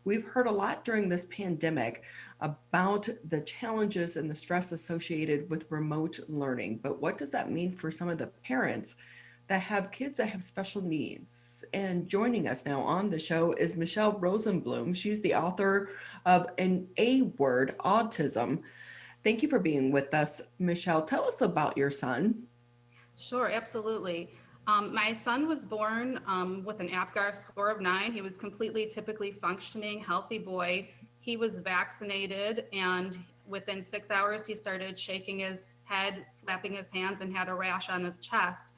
We've heard a lot during this pandemic about the challenges and the stress associated with remote learning. But what does that mean for some of the parents that have kids that have special needs? And joining us now on the show is Michelle Rosenblum. She's the author of An A Word, Autism. Thank you for being with us, Michelle. Tell us about your son. Sure, absolutely. My son was born with an APGAR score of 9. He was completely typically functioning, healthy boy. He was vaccinated, and within 6 hours, he started shaking his head, flapping his hands, and had a rash on his chest.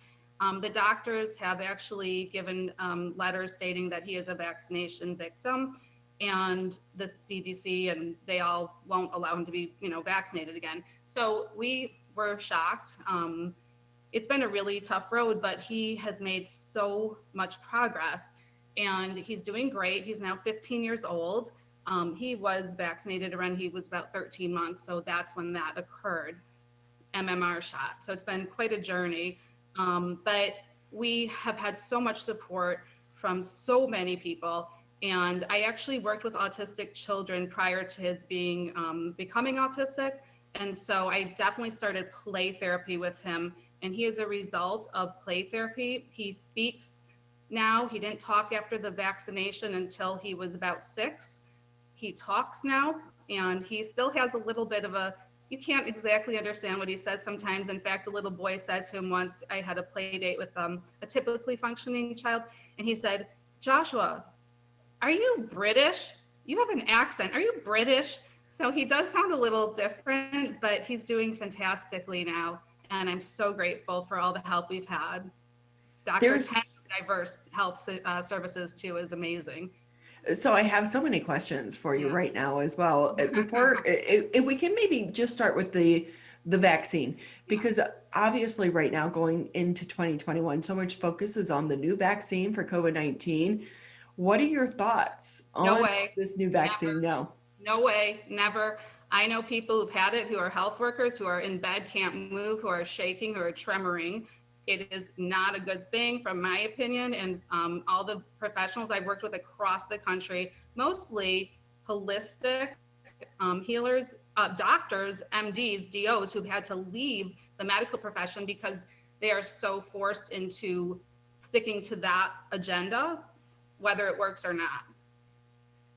The doctors have actually given letters stating that he is a vaccination victim, and the CDC and they all won't allow him to be, vaccinated again. So we were shocked. It's been a really tough road, but he has made so much progress and he's doing great. He's now 15 years old. He was vaccinated when he was about 13 months. So that's when that occurred, MMR shot. So it's been quite a journey. But we have had so much support from so many people. And I actually worked with autistic children prior to his becoming autistic. And so I definitely started play therapy with him. And he is a result of play therapy. He speaks now. He didn't talk after the vaccination until he was about 6. He talks now, and he still has a little bit of you can't exactly understand what he says sometimes. In fact, a little boy said to him once, I had a play date with a typically functioning child, and he said, Joshua, are you British? You have an accent. Are you British? So he does sound a little different, but he's doing fantastically now. And I'm so grateful for all the help we've had. Dr. Ten's There's diverse health services too is amazing. So I have so many questions for you Yeah. right now as well. Before if we can maybe just start with the vaccine, Yeah. because obviously right now going into 2021, so much focus is on the new vaccine for COVID-19. What are your thoughts No on way. this new Never. vaccine? No. No way. Never. I know people who've had it who are health workers who are in bed, can't move, who are shaking, who are tremoring. It is not a good thing, from my opinion. And all the professionals I've worked with across the country, mostly holistic healers, doctors, MDs, DOs, who've had to leave the medical profession because they are so forced into sticking to that agenda, whether it works or not.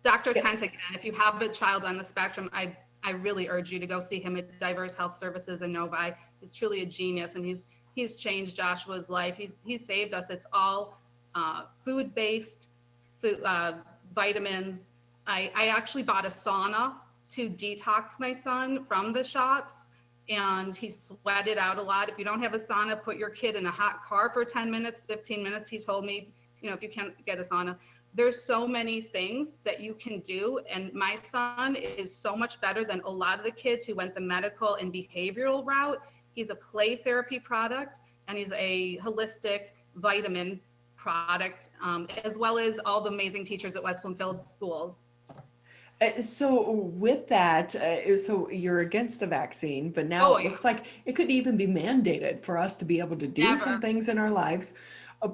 Dr. Yeah. Tent, again, if you have a child on the spectrum, I really urge you to go see him at Diverse Health Services in Novi. He's truly a genius, and he's changed Joshua's life. He's saved us. It's all food-based, vitamins. I actually bought a sauna to detox my son from the shots, and he sweated out a lot. If you don't have a sauna, put your kid in a hot car for 10 minutes, 15 minutes. He told me, if you can't get a sauna. There's so many things that you can do. And my son is so much better than a lot of the kids who went the medical and behavioral route. He's a play therapy product, and he's a holistic vitamin product, as well as all the amazing teachers at West Bloomfield schools. So with that, so you're against the vaccine, but now Oh, it yeah. looks like it could even be mandated for us to be able to do some Never. things in our lives.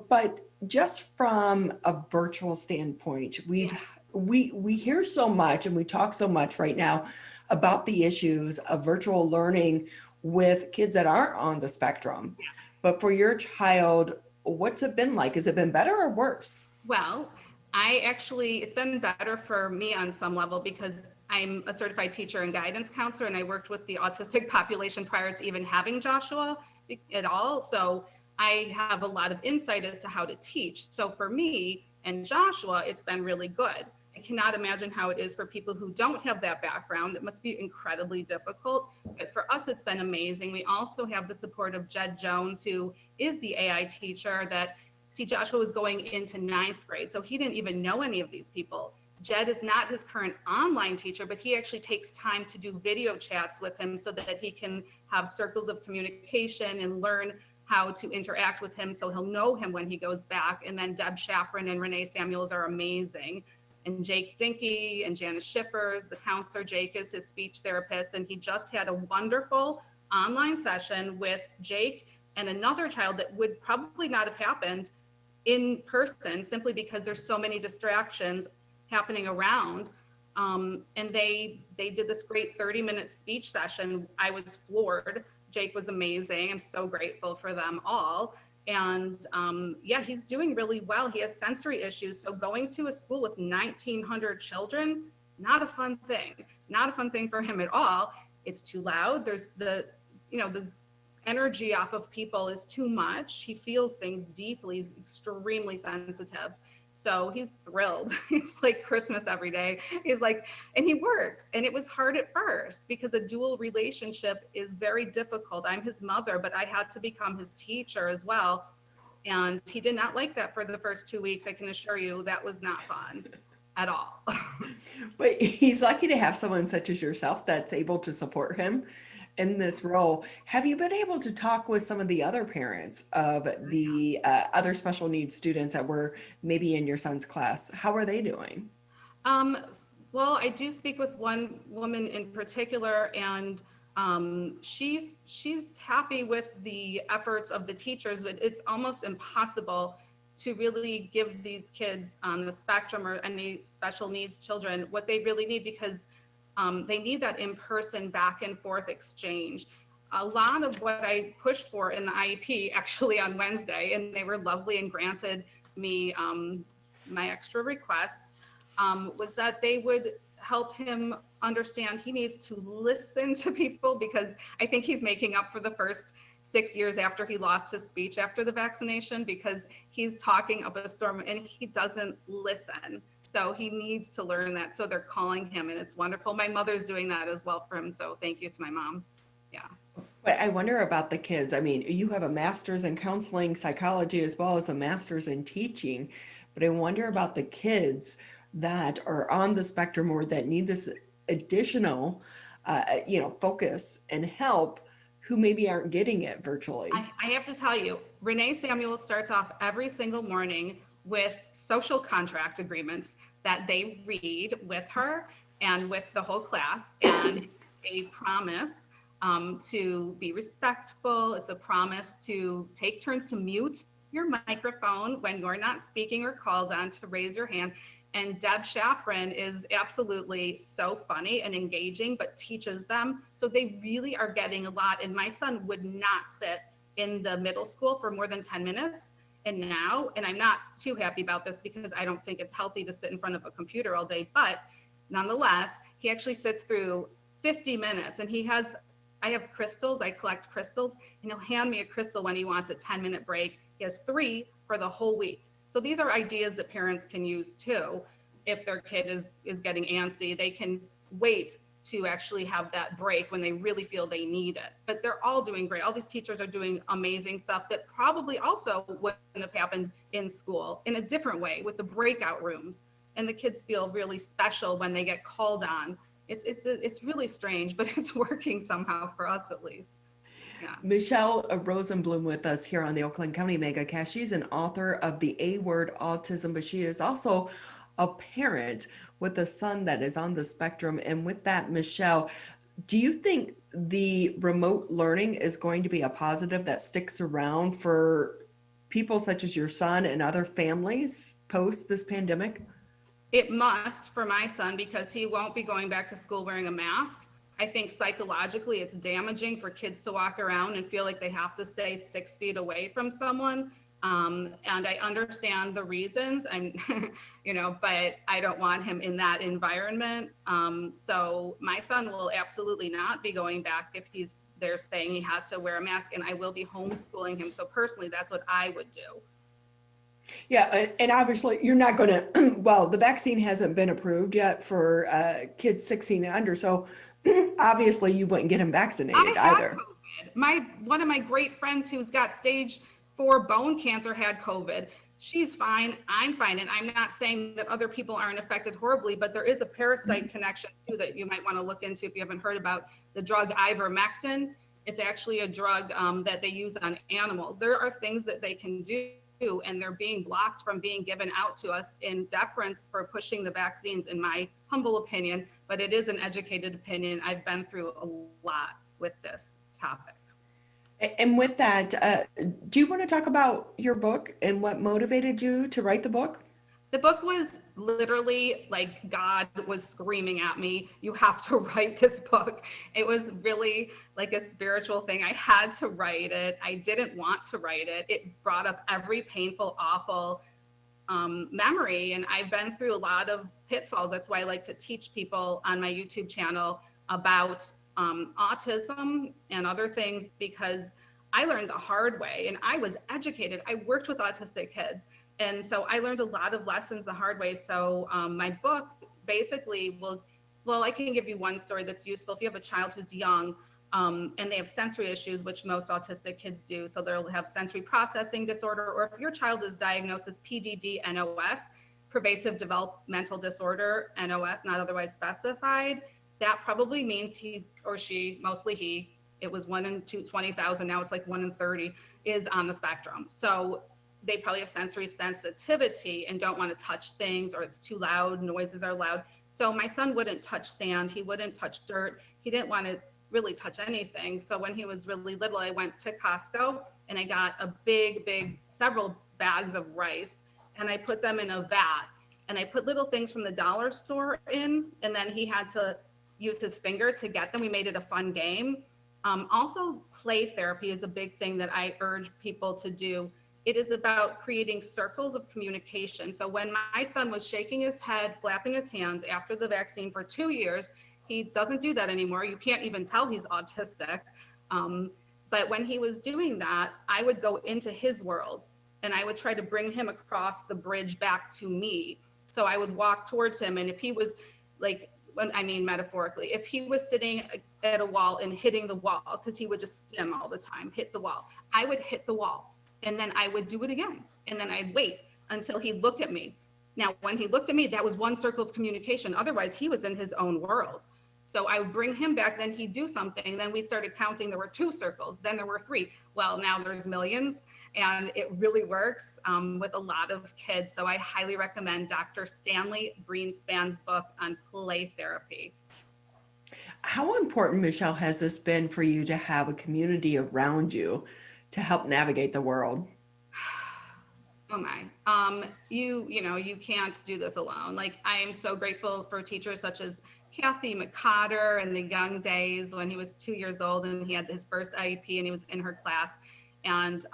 But just from a virtual standpoint, Yeah. we hear so much and we talk so much right now about the issues of virtual learning with kids that aren't on the spectrum. But for your child, what's it been like? Has it been better or worse? Well, it's been better for me on some level because I'm a certified teacher and guidance counselor, and I worked with the autistic population prior to even having Joshua at all. So I have a lot of insight as to how to teach. So for me and Joshua, it's been really good. I cannot imagine how it is for people who don't have that background. It must be incredibly difficult. But for us, it's been amazing. We also have the support of Jed Jones, who is the AI teacher that, see, Joshua was going into 9th grade, so he didn't even know any of these people. Jed is not his current online teacher, but he actually takes time to do video chats with him so that he can have circles of communication and learn how to interact with him so he'll know him when he goes back. And then Deb Shaffrin and Renee Samuels are amazing. And Jake Zinke and Janice Schiffers, the counselor. Jake is his speech therapist, and he just had a wonderful online session with Jake and another child that would probably not have happened in person simply because there's so many distractions happening around. And they did this great 30-minute speech session. I was floored. Jake was amazing. I'm so grateful for them all. And yeah, he's doing really well. He has sensory issues. So going to a school with 1,900 children, not a fun thing. Not a fun thing for him at all. It's too loud. There's the energy off of people is too much. He feels things deeply. He's extremely sensitive. So he's thrilled. It's like Christmas every day. He's like, and he works. And it was hard at first because a dual relationship is very difficult. I'm his mother, but I had to become his teacher as well. And he did not like that for the first 2 weeks. I can assure you that was not fun at all. But he's lucky to have someone such as yourself that's able to support him in this role. Have you been able to talk with some of the other parents of the other special needs students that were maybe in your son's class? How are they doing? Um, well, I do speak with one woman in particular, and she's happy with the efforts of the teachers, but it's almost impossible to really give these kids on the spectrum or any special needs children what they really need, because they need that in-person back and forth exchange. A lot of what I pushed for in the IEP actually on Wednesday, and they were lovely and granted me my extra requests, was that they would help him understand he needs to listen to people, because I think he's making up for the first 6 years after he lost his speech after the vaccination, because he's talking up a storm and he doesn't listen. So he needs to learn that. So they're calling him, and it's wonderful. My mother's doing that as well for him. So thank you to my mom. Yeah. But I wonder about the kids. I mean, you have a master's in counseling psychology as well as a master's in teaching, but I wonder about the kids that are on the spectrum or that need this additional, focus and help, who maybe aren't getting it virtually. I have to tell you, Renee Samuel starts off every single morning with social contract agreements that they read with her and with the whole class, and a promise to be respectful. It's a promise to take turns to mute your microphone when you're not speaking or called on, to raise your hand. And Deb Shaffrin is absolutely so funny and engaging, but teaches them. So they really are getting a lot. And my son would not sit in the middle school for more than 10 minutes. And now, and I'm not too happy about this because I don't think it's healthy to sit in front of a computer all day, but nonetheless, he actually sits through 50 minutes, and I have crystals, I collect crystals, and he'll hand me a crystal when he wants a 10-minute break. He has 3 for the whole week. So these are ideas that parents can use too. If their kid is getting antsy, they can wait to actually have that break when they really feel they need it. But they're all doing great. All these teachers are doing amazing stuff that probably also wouldn't have happened in school in a different way, with the breakout rooms. And the kids feel really special when they get called on. It's really strange, but it's working somehow for us at least. Yeah. Michelle Rosenblum with us here on the Oakland County MegaCast. She's an author of The A Word Autism, but she is also a parent with a son that is on the spectrum. And with that, Michelle, do you think the remote learning is going to be a positive that sticks around for people such as your son and other families post this pandemic? It must for my son, because he won't be going back to school wearing a mask. I think psychologically it's damaging for kids to walk around and feel like they have to stay 6 feet away from someone. And I understand the reasons, and but I don't want him in that environment. So my son will absolutely not be going back if they're saying he has to wear a mask, and I will be homeschooling him. So personally, that's what I would do. Yeah, and obviously you're not going to, well, the vaccine hasn't been approved yet for kids 16 and under. So obviously you wouldn't get him vaccinated either. COVID. One of my great friends who's got stage 4 bone cancer had COVID. She's fine. I'm fine. And I'm not saying that other people aren't affected horribly, but there is a parasite connection too that you might want to look into if you haven't heard about the drug ivermectin. It's actually a drug that they use on animals. There are things that they can do, and they're being blocked from being given out to us in deference for pushing the vaccines, in my humble opinion, but it is an educated opinion. I've been through a lot with this topic. And with that, do you want to talk about your book and what motivated you to write the book? The book was literally like God was screaming at me, you have to write this book. It was really like a spiritual thing. I had to write it. I didn't want to write it. It brought up every painful, awful memory. And I've been through a lot of pitfalls. That's why I like to teach people on my YouTube channel about autism and other things, because I learned the hard way and I was educated. I worked with autistic kids. And so I learned a lot of lessons the hard way. So my book basically well, I can give you one story that's useful. If you have a child who's young and they have sensory issues, which most autistic kids do, so they'll have sensory processing disorder, or if your child is diagnosed as PDD, NOS, pervasive developmental disorder, NOS, not otherwise specified, that probably means he's or she, mostly he, it was 1 in 20,000, now it's like 1 in 30, is on the spectrum. So they probably have sensory sensitivity and don't want to touch things, or it's too loud, noises are loud. So my son wouldn't touch sand, he wouldn't touch dirt, he didn't want to really touch anything. So when he was really little, I went to Costco and I got a big, several bags of rice, and I put them in a vat, and I put little things from the dollar store in, and then he had to use his finger to get them. We made it a fun game. Also, play therapy is a big thing that I urge people to do. It is about creating circles of communication. So when my son was shaking his head, flapping his hands after the vaccine for 2 years, he doesn't do that anymore. You can't even tell he's autistic. But when he was doing that, I would go into his world and I would try to bring him across the bridge back to me. So I would walk towards him, and if he was like, I mean metaphorically, if he was sitting at a wall and hitting the wall, because he would just stim all the time, hit the wall, I would hit the wall, and then I would do it again, and then I'd wait until he'd look at me. Now, when he looked at me, that was one circle of communication. Otherwise, he was in his own world. So I would bring him back, then he'd do something. Then we started counting, there were 2 circles, then there were 3. Well, now there's millions, and it really works with a lot of kids. So I highly recommend Dr. Stanley Greenspan's book on play therapy. How important, Michelle, has this been for you to have a community around you to help navigate the world? Oh my, you can't do this alone. Like, I am so grateful for teachers such as Kathy McCotter in the young days when he was 2 years old and he had his first IEP and he was in her class, and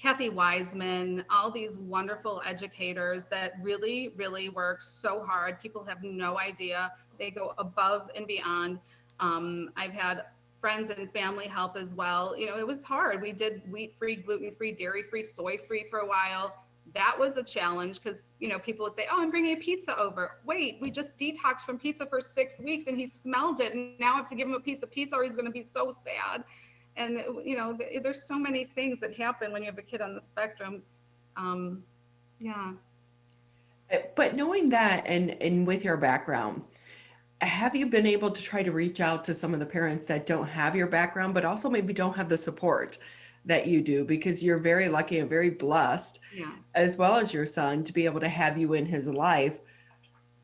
Kathy Wiseman, all these wonderful educators that really, really work so hard. People have no idea. They go above and beyond. I've had friends and family help as well. You know, it was hard. We did wheat-free, gluten-free, dairy-free, soy-free for a while. That was a challenge because, people would say, oh, I'm bringing a pizza over. Wait, we just detoxed from pizza for 6 weeks and he smelled it. And now I have to give him a piece of pizza or he's going to be so sad. And, there's so many things that happen when you have a kid on the spectrum. Yeah. But knowing that and with your background, have you been able to try to reach out to some of the parents that don't have your background, but also maybe don't have the support that you do? Because you're very lucky and very blessed, Yeah. as well as your son, to be able to have you in his life.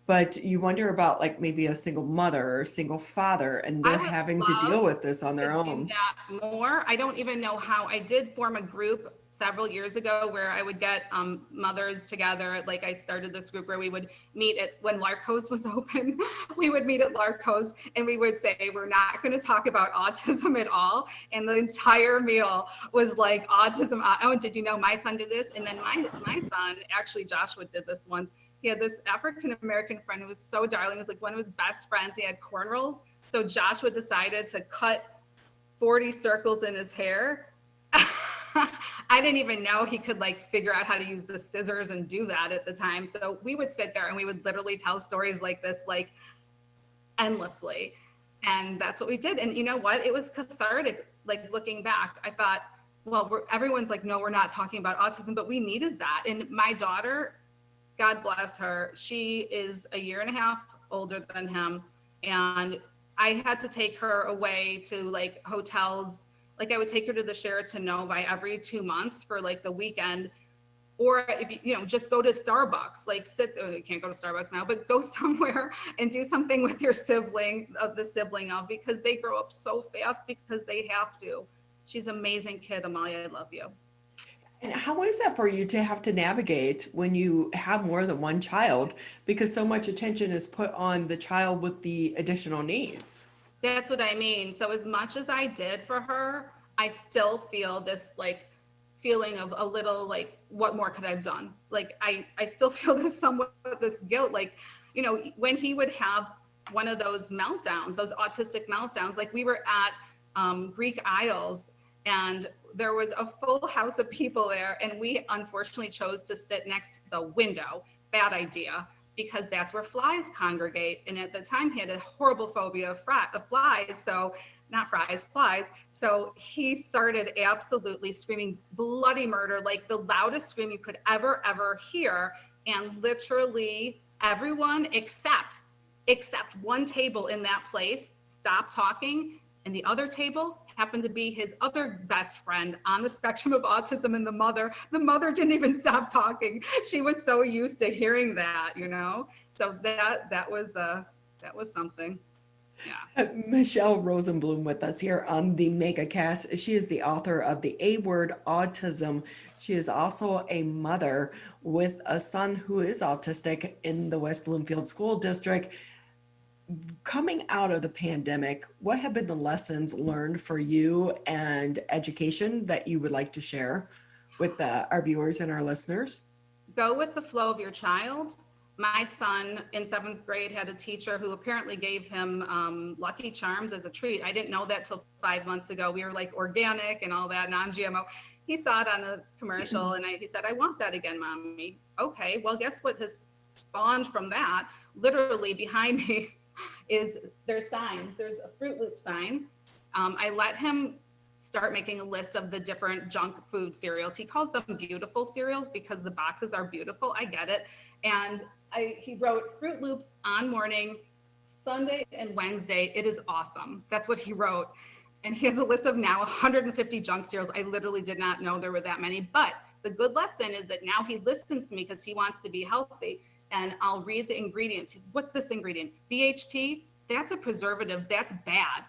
But you wonder about like maybe a single mother or single father, and they're having to deal with this on their own. Do that more. I don't even know how. I did form a group several years ago where I would get mothers together. Like, I started this group where we would meet when Larco's was open. We would meet at Larco's and we would say, we're not going to talk about autism at all. And the entire meal was like autism. Oh, did you know my son did this? And then my son, actually Joshua, did this once. He had this African-American friend who was so darling. It was like one of his best friends. He had cornrows. So Joshua decided to cut 40 circles in his hair. I didn't even know he could like figure out how to use the scissors and do that at the time. So we would sit there and we would literally tell stories like this, like endlessly. And that's what we did. And you know what? It was cathartic. Like, looking back, I thought, well, everyone's like, no, we're not talking about autism, but we needed that. And my daughter, God bless her, she is a year and a half older than him. And I had to take her away to like hotels. Like, I would take her to the Sheraton Novi every 2 months for like the weekend. Or if you just go to Starbucks, like you can't go to Starbucks now, but go somewhere and do something with your sibling, because they grow up so fast because they have to. She's an amazing kid, Amalia, I love you. And how is that for you to have to navigate when you have more than one child? Because so much attention is put on the child with the additional needs. That's what I mean. So as much as I did for her, I still feel this like feeling of a little like, what more could I have done? Like I still feel this somewhat this guilt. Like, you know, when he would have one of those meltdowns, those autistic meltdowns, like we were at Greek Isles and there was a full house of people there, and we unfortunately chose to sit next to the window. Bad idea, because that's where flies congregate. And at the time, he had a horrible phobia of flies. So, not fries, flies. So he started absolutely screaming bloody murder, like the loudest scream you could ever hear. And literally everyone except one table in that place stopped talking, and the other table happened to be his other best friend on the spectrum of autism. And the mother didn't even stop talking. She was so used to hearing that, you know. So that was something. Yeah. Michelle Rosenblum with us here on the MegaCast. She is the author of The A Word, Autism. She is also a mother with a son who is autistic in the West Bloomfield School District. Coming out of the pandemic, what have been the lessons learned for you and education that you would like to share with our viewers and our listeners? Go with the flow of your child. My son in 7th grade had a teacher who apparently gave him Lucky Charms as a treat. I didn't know that till 5 months ago. We were like organic and all that, non-GMO. He saw it on a commercial and he said, "I want that again, Mommy." Okay, well, guess what has spawned from that? Literally behind me there's signs. There's a Fruit Loop sign. I let him start making a list of the different junk food cereals. He calls them beautiful cereals because the boxes are beautiful. I get it. And he wrote Fruit Loops on morning, Sunday and Wednesday. It is awesome. That's what he wrote. And he has a list of now 150 junk cereals. I literally did not know there were that many. But the good lesson is that now he listens to me because he wants to be healthy. And I'll read the ingredients. What's this ingredient? BHT? That's a preservative. That's bad.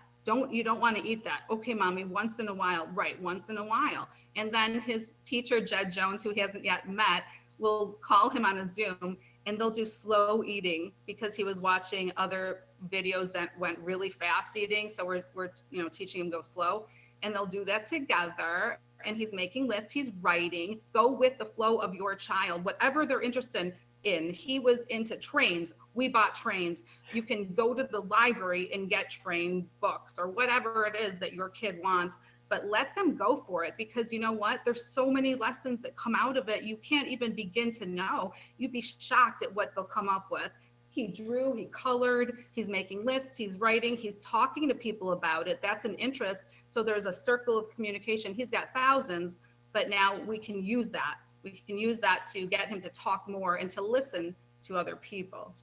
You don't want to eat that. Okay, Mommy, once in a while. Right, once in a while. And then his teacher, Jed Jones, who he hasn't yet met, will call him on a Zoom and they'll do slow eating because he was watching other videos that went really fast eating. So we're teaching him go slow, and they'll do that together. And he's making lists, he's writing. Go with the flow of your child, whatever they're interested in. He was into trains. We bought trains. You can go to the library and get train books or whatever it is that your kid wants, but let them go for it, because you know what? There's so many lessons that come out of it. You can't even begin to know. You'd be shocked at what they'll come up with. He drew, he colored, he's making lists, he's writing, he's talking to people about it. That's an interest. So there's a circle of communication. He's got thousands, but now we can use that. We can use that to get him to talk more and to listen to other people.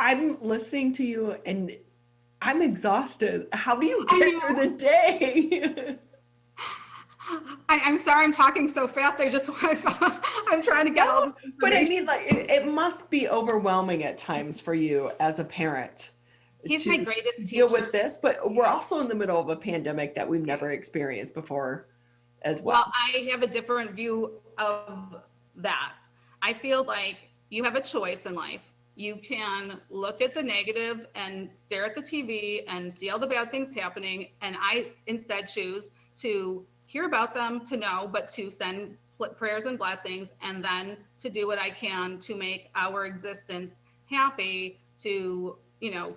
I'm listening to you and I'm exhausted. How do you get through the day? I'm sorry I'm talking so fast. I'm trying to get all this information. But I mean, like, it must be overwhelming at times for you as a parent. He's my greatest teacher. Deal with this, but we're also in the middle of a pandemic that we've never experienced before as well. Well, I have a different view of that. I feel like you have a choice in life. You can look at the negative and stare at the TV and see all the bad things happening. And I instead choose to hear about them, to know, but to send prayers and blessings, and then to do what I can to make our existence happy, to,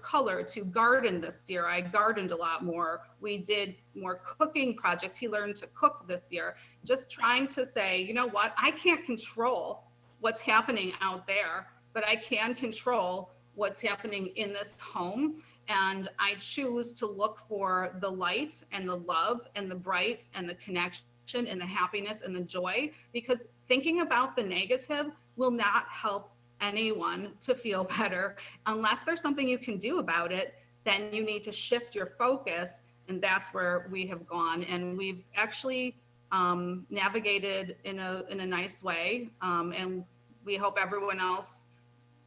color, to garden this year. I gardened a lot more. We did more cooking projects. He learned to cook this year. Just trying to say, you know what? I can't control what's happening out there, but I can control what's happening in this home. And I choose to look for the light and the love and the bright and the connection and the happiness and the joy, because thinking about the negative will not help anyone to feel better. Unless there's something you can do about it, then you need to shift your focus. And that's where we have gone. And we've actually navigated in a nice way. And we hope everyone else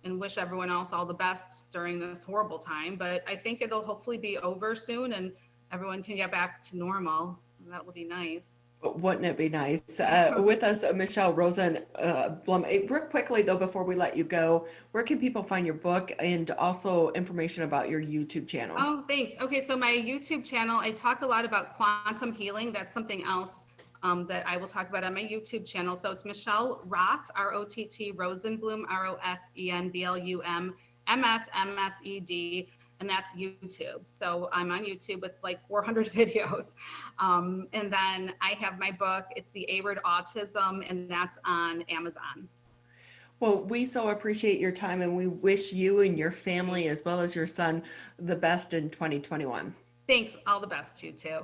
and wish everyone else all the best during this horrible time. But I think it'll hopefully be over soon and everyone can get back to normal. That would be nice. Wouldn't it be nice? With us, Michelle Rosenblum. Real quickly, though, before we let you go, where can people find your book and also information about your YouTube channel? Oh, thanks. Okay, so my YouTube channel, I talk a lot about quantum healing. That's something else that I will talk about on my YouTube channel. So it's Michelle Rott, Rott Rosenblum, Rosenblum, MSMSED, and that's YouTube. So I'm on YouTube with like 400 videos. And then I have my book, it's The A-Word Autism, and that's on Amazon. Well, we so appreciate your time and we wish you and your family, as well as your son, the best in 2021. Thanks. All the best to you too.